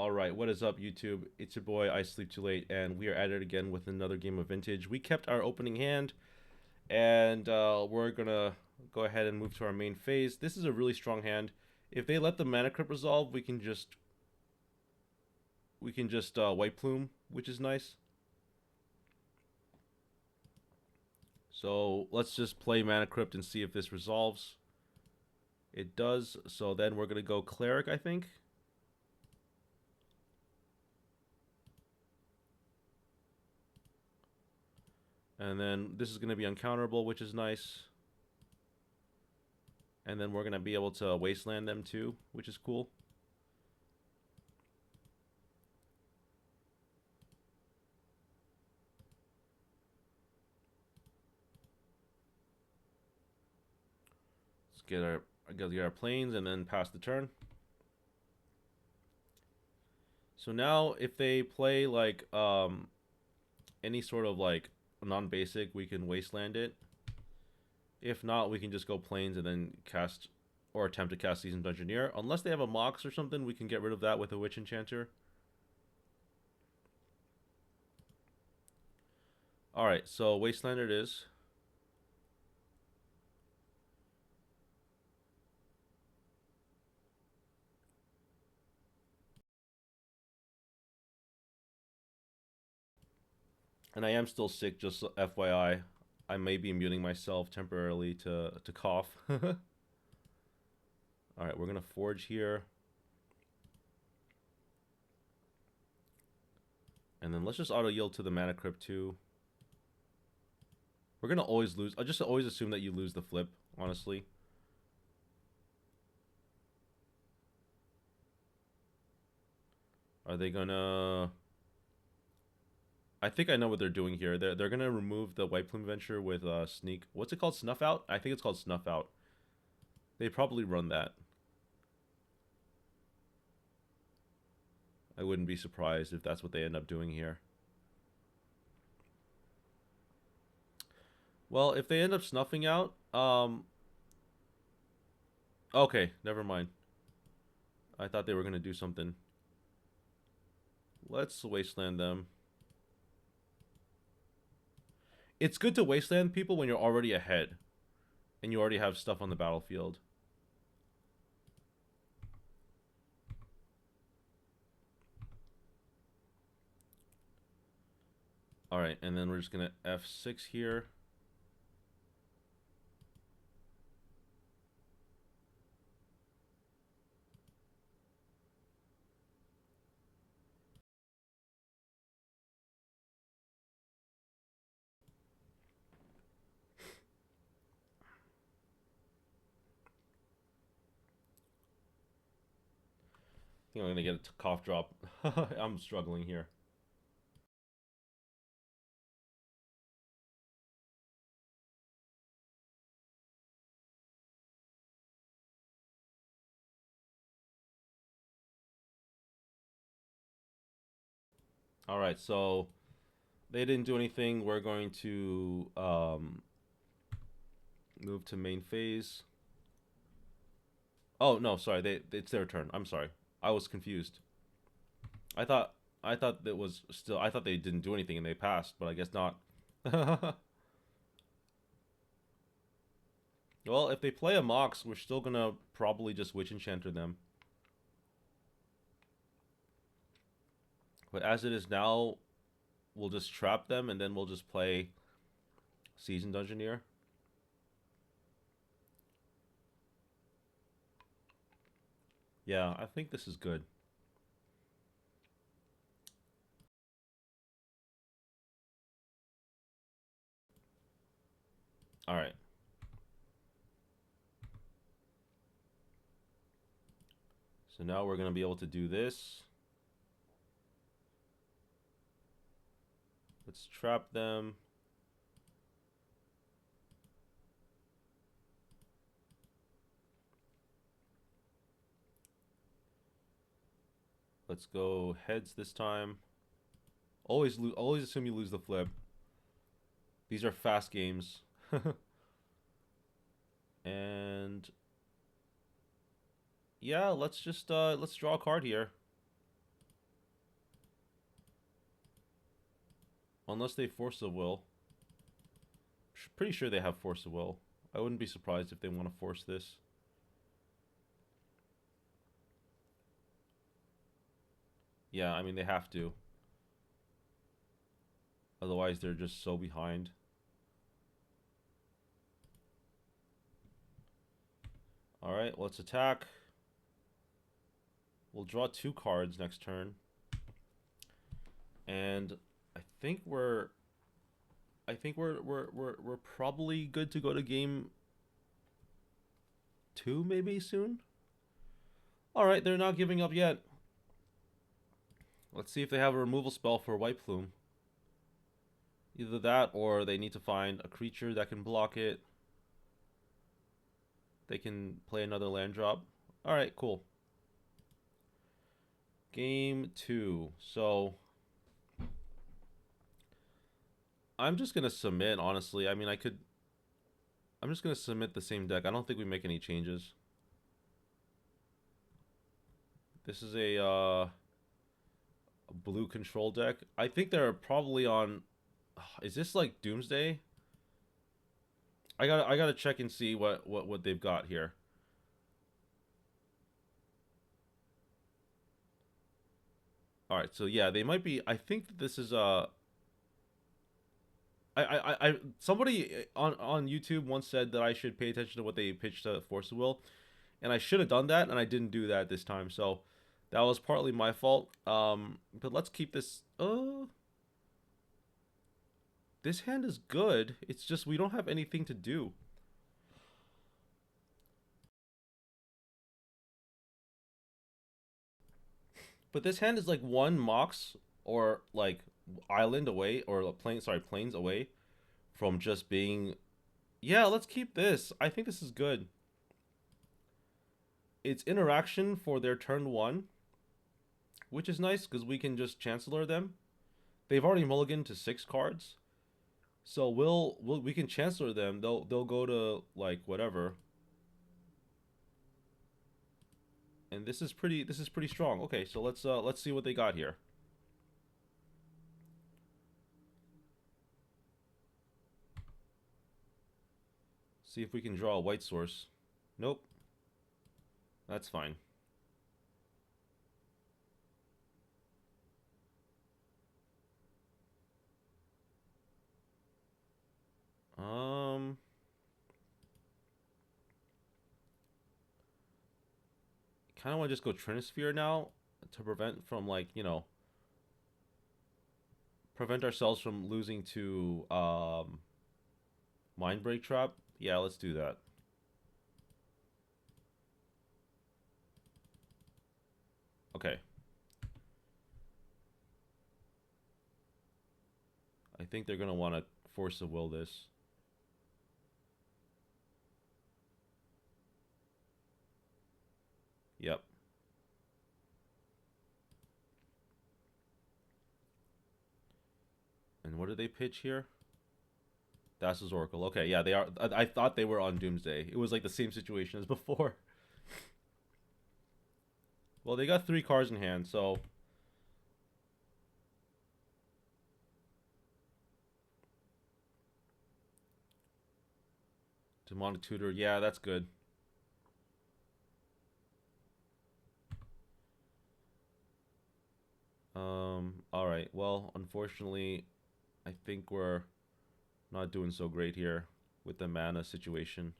All right, what is up, YouTube? It's your boy, I Sleep Too Late, and we are at it again with another game of Vintage. We kept our opening hand, and we're gonna go ahead and move to our main phase. This is a really strong hand. If they let the mana crypt resolve, we can just White Plume, which is nice. So let's just play mana crypt and see if this resolves. It does. So then we're gonna go Cleric, I think. And then this is going to be uncounterable, which is nice. And then we're going to be able to wasteland them too, which is cool. Let's get our planes and then pass the turn. So now if they play like any sort of like non-basic, we can wasteland it. If not, we can just go planes and then cast or attempt to cast Seasoned Engineer. Unless they have a Mox or something, we can get rid of that with a Witch Enchanter. Alright, so Wasteland it is. And I am still sick, just FYI. I may be muting myself temporarily to cough. Alright, we're going to forge here. And then let's just auto yield to the mana crypt too. We're going to always lose. I just always assume that you lose the flip, honestly. Are they going to... I think I know what they're doing here. They're going to remove the White Plume Venture with Sneak. What's it called? Snuff Out? I think it's called Snuff Out. They probably run that. I wouldn't be surprised if that's what they end up doing here. Well, if they end up snuffing out, okay, never mind. I thought they were going to do something. Let's wasteland them. It's good to wasteland people when you're already ahead and you already have stuff on the battlefield. Alright, and then we're just going to F6 here. I think I'm going to get a cough drop. I'm struggling here. Alright, so they didn't do anything. We're going to move to main phase. Oh, no, sorry. It's their turn. I'm sorry. I was confused. I thought that was still I thought they didn't do anything and they passed, but I guess not. Well, if they play a Mox, we're still gonna probably just Witch Enchanter them. But as it is now, we'll just trap them and then we'll just play Seasoned Engineer. Yeah, I think this is good. Alright. So now we're gonna be able to do this. Let's trap them. Let's go heads this time. Always assume you lose the flip. These are fast games. And yeah, let's just let's draw a card here. Unless they force of will. Pretty sure they have force of will. I wouldn't be surprised if they want to force this. Yeah, I mean, they have to. Otherwise, they're just so behind. Alright, let's attack. We'll draw 2 cards next turn. And I think we're probably good to go to game 2 maybe soon. Alright, they're not giving up yet. Let's see if they have a removal spell for White Plume. Either that or they need to find a creature that can block it. They can play another land drop. Alright, cool. Game 2. So I'm just gonna submit, honestly. I mean, I'm just gonna submit the same deck. I don't think we make any changes. This is a blue control deck. I think they're probably on. Is this like Doomsday? I gotta check and see what they've got here. All right, so yeah, they might be. I think that this is somebody on YouTube once said that I should pay attention to what they pitched to Force of Will, and I should have done that, and I didn't do that this time. So that was partly my fault. But let's keep this. This hand is good. It's just we don't have anything to do. But this hand is like 1 Mox or like island away or plains away from just being. Yeah, let's keep this. I think this is good. It's interaction for their turn 1, which is nice because we can just Chancellor them. They've already mulliganed to 6 cards, so we can Chancellor them. They'll go to like whatever, and this is pretty strong. Okay, so let's see what they got here. See if we can draw a white source. Nope. That's fine. Kind of want to just go Trinisphere now to prevent from like, prevent ourselves from losing to Mind Break Trap. Yeah, let's do that. Okay. I think they're going to want to Force of Will this. Yep. And what did they pitch here? That's his Oracle. Okay, yeah, they are. I thought they were on Doomsday. It was like the same situation as before. Well, they got 3 cards in hand, so Demonic Tutor. Yeah, that's good. All right. Well, unfortunately, I think we're not doing so great here with the mana situation.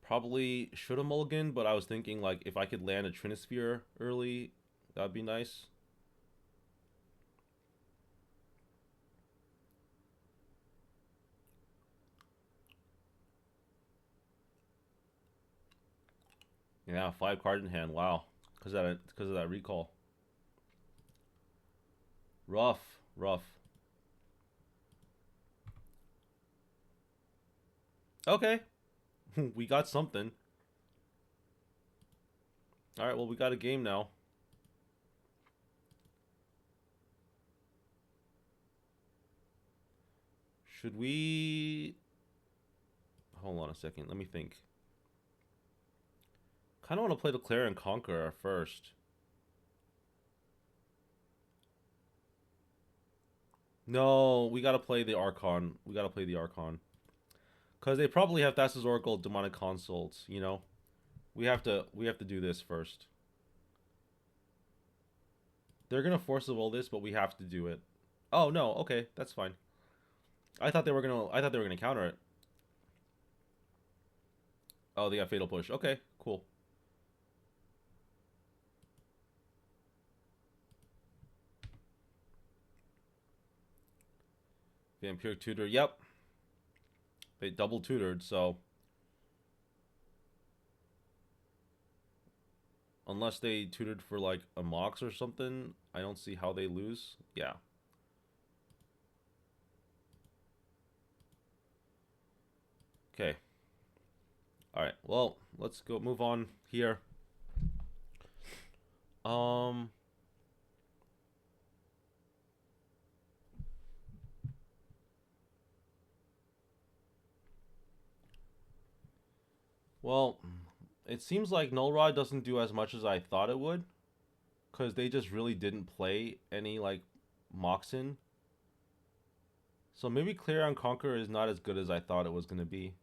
Probably should have mulliganed, but I was thinking like if I could land a Trinisphere early, that'd be nice. Yeah, 5 cards in hand. Wow, because of that recall. Rough, rough. Okay, we got something. All right, well we got a game now. Should we? hold on a second. Let me think. Kind of want to play Declare and Conquer first. No, we gotta play the Archon. We gotta play the Archon. Because they probably have Thassa's Oracle, Demonic Consults, you know? We have to do this first. They're gonna force the will this, but we have to do it. Oh no, okay, that's fine. I thought they were gonna counter it. Oh, they got Fatal Push. Okay, cool. Vampiric Tutor, yep. They double tutored, so unless they tutored for like a Mox or something, I don't see how they lose. Yeah. Okay. Alright, well, let's go move on here. Um well, it seems like Null Rod doesn't do as much as I thought it would. Because they just really didn't play any like Moxen. So maybe Clear on Conquer is not as good as I thought it was going to be.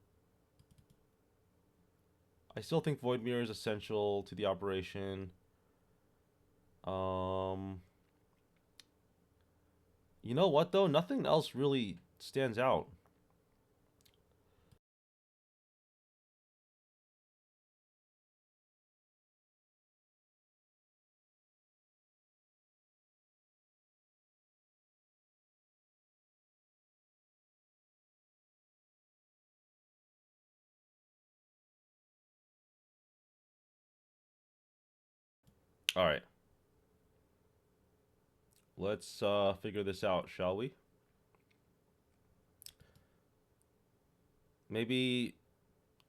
I still think Void Mirror is essential to the operation. Um, you know what though? Nothing else really stands out. All right, let's figure this out, shall we? Maybe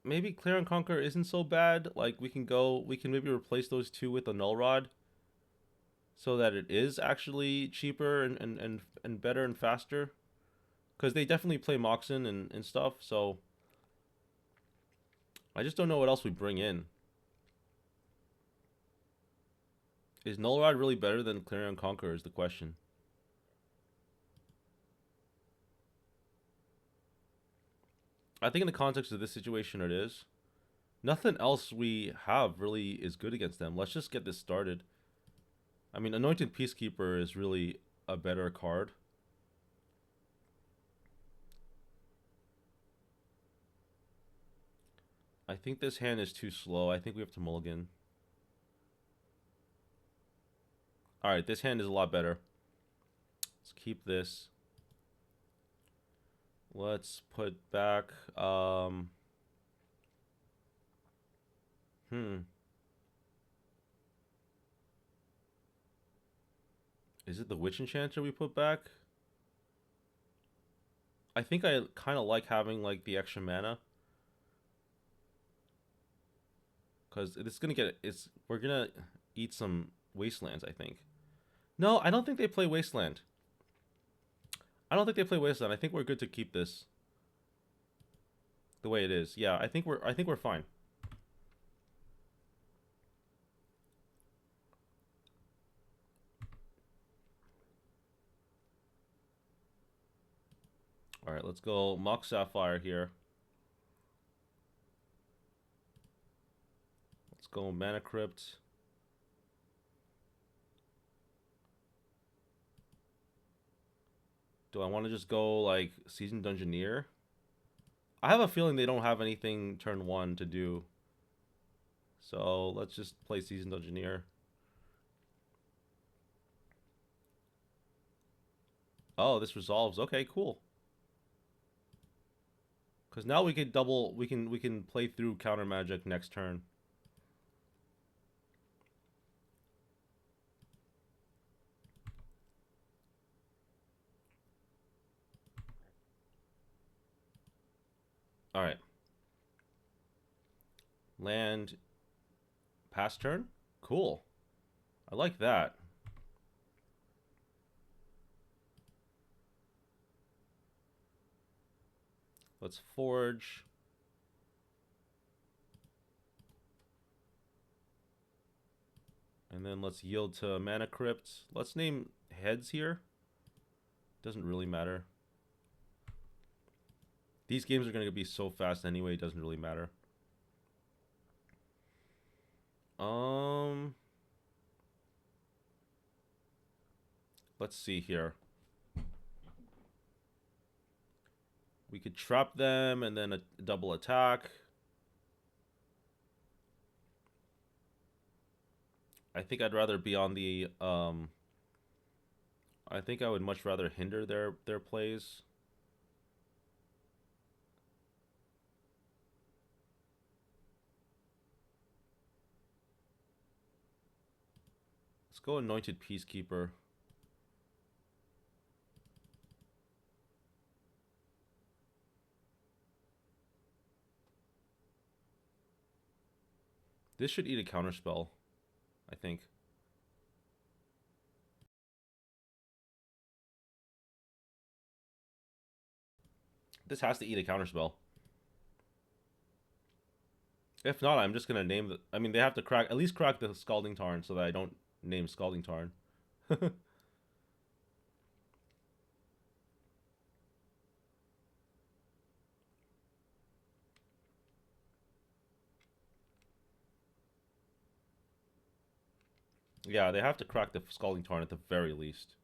maybe Clear and Conquer isn't so bad. Like we can maybe replace those two with a Null Rod so that it is actually cheaper and better and faster. Because they definitely play Moxen and stuff, so I just don't know what else we bring in. Is Null Rod really better than Clarion Conqueror is the question. I think in the context of this situation it is. Nothing else we have really is good against them. Let's just get this started. I mean, Anointed Peacekeeper is really a better card. I think this hand is too slow. I think we have to mulligan. Alright, this hand is a lot better. Let's keep this. Let's put back is it the Witch Enchanter we put back? I think I kind of like having like the extra mana. Because it's gonna get we're gonna eat some wastelands, I think. No, I don't think they play Wasteland. I don't think they play Wasteland. I think we're good to keep this the way it is. Yeah, I think we're fine. All right, let's go Mox Sapphire here. Let's go Mana Crypt. Do I want to just go like Seasoned Dungeoneer? I have a feeling they don't have anything turn 1 to do. So let's just play Seasoned Dungeoneer. Oh, this resolves. Okay, cool. Because now we can double. We can play through counter magic next turn. All right. Land. Pass turn. Cool. I like that. Let's forge. And then let's yield to Mana Crypt. Let's name heads here. Doesn't really matter. These games are going to be so fast anyway, it doesn't really matter. Let's see here. We could trap them and then a double attack. I think I'd rather be on the I think I would much rather hinder their plays. Let's go Anointed Peacekeeper. This should eat a counterspell, I think. This has to eat a counterspell. If not, I'm just gonna name the. I mean, they have to crack at least crack the Scalding Tarn so that I don't name Scalding Tarn. Yeah, they have to crack the Scalding Tarn at the very least.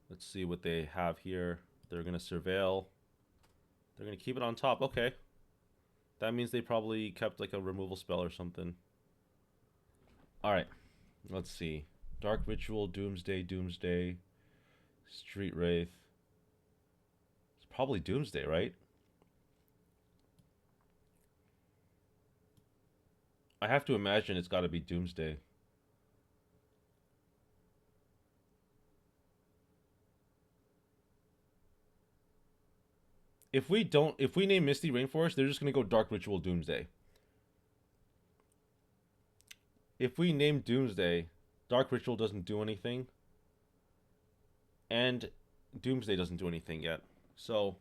Let's see what they have here. They're gonna surveil. They're gonna keep it on top. Okay. That means they probably kept like a removal spell or something. Alright. Let's see. Dark Ritual, Doomsday, Doomsday, Street Wraith. It's probably Doomsday, right? I have to imagine it's gotta be Doomsday. If we name Misty Rainforest, they're just gonna go Dark Ritual Doomsday. If we name Doomsday, Dark Ritual doesn't do anything, and Doomsday doesn't do anything yet. So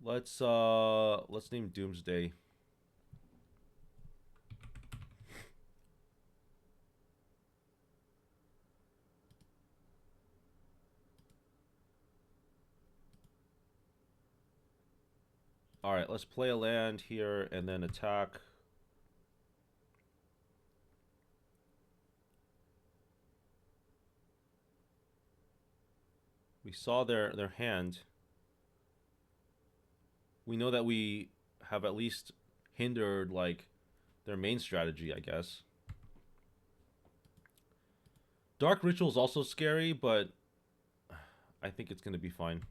let's name Doomsday. All right, let's play a land here and then attack. We saw their hand. We know that we have at least hindered like their main strategy, I guess. Dark Ritual is also scary, but I think it's going to be fine.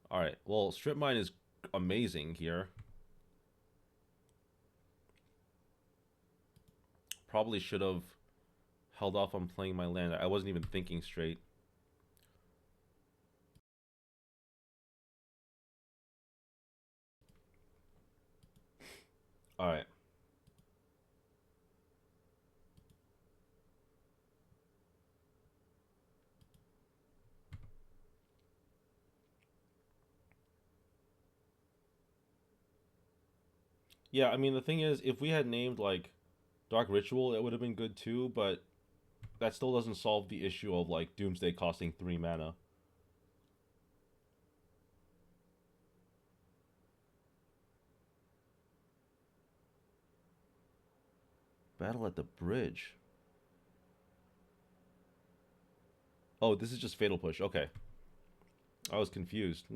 Alright, well, Strip Mine is amazing here. Probably should have held off on playing my land. I wasn't even thinking straight. Alright. Yeah, I mean, the thing is, if we had named, like, Dark Ritual, it would have been good too, but that still doesn't solve the issue of, like, Doomsday costing 3 mana. Battle at the Bridge. Oh, this is just Fatal Push. Okay. I was confused.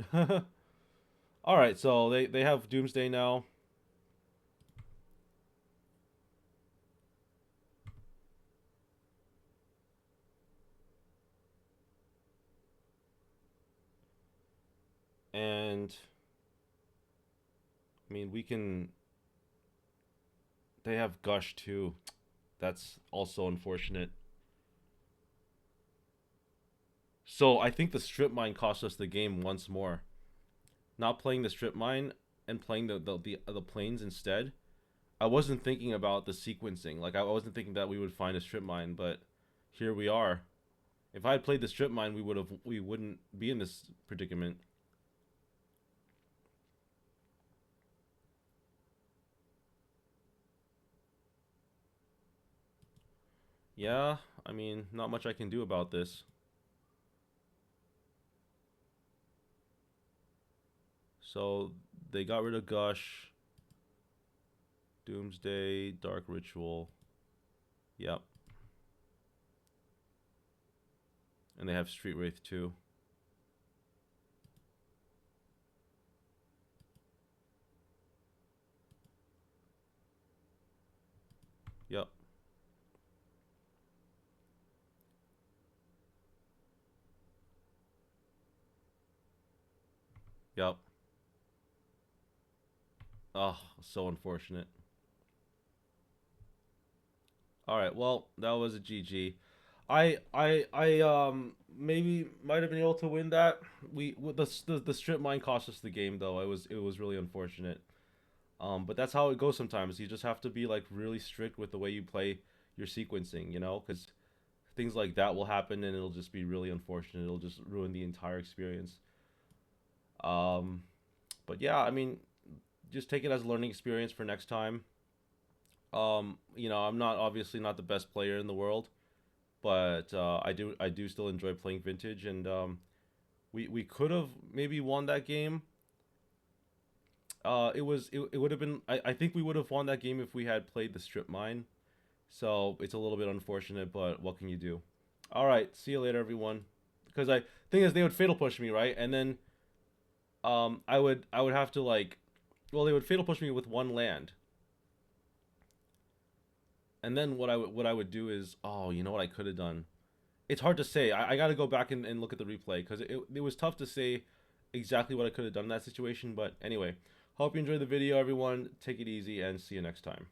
Alright, so they have Doomsday now. And I mean, we can. They have Gush too. That's also unfortunate. So I think the Strip Mine cost us the game once more. Not playing the Strip Mine and playing the planes instead. I wasn't thinking about the sequencing. Like I wasn't thinking that we would find a Strip Mine, but here we are. If I had played the strip mine, we wouldn't be in this predicament. Yeah, I mean, not much I can do about this. So they got rid of Gush, Doomsday, Dark Ritual. Yep. And they have Street Wraith too. Yep. Yep. Oh, so unfortunate. All right, well, that was a GG. I maybe might have been able to win that. The strip mine cost us the game though. It was really unfortunate. But that's how it goes sometimes. You just have to be like really strict with the way you play your sequencing, because things like that will happen and it'll just be really unfortunate. It'll just ruin the entire experience. Um, but yeah, I mean, just take it as a learning experience for next time. I'm not obviously not the best player in the world, but I do still enjoy playing vintage, and we could have maybe won that game. It would have been I think we would have won that game if we had played the strip mine. So it's a little bit unfortunate, but what can you do? All right, see you later, everyone. Because I thing is they would fatal push me, right, and then I would have to like, well, they would fatal push me with one land, and then what I would do is, oh, you know what I could have done. It's hard to say. I got to go back and look at the replay because it was tough to say exactly what I could have done in that situation. But anyway, hope you enjoyed the video, everyone. Take it easy and see you next time.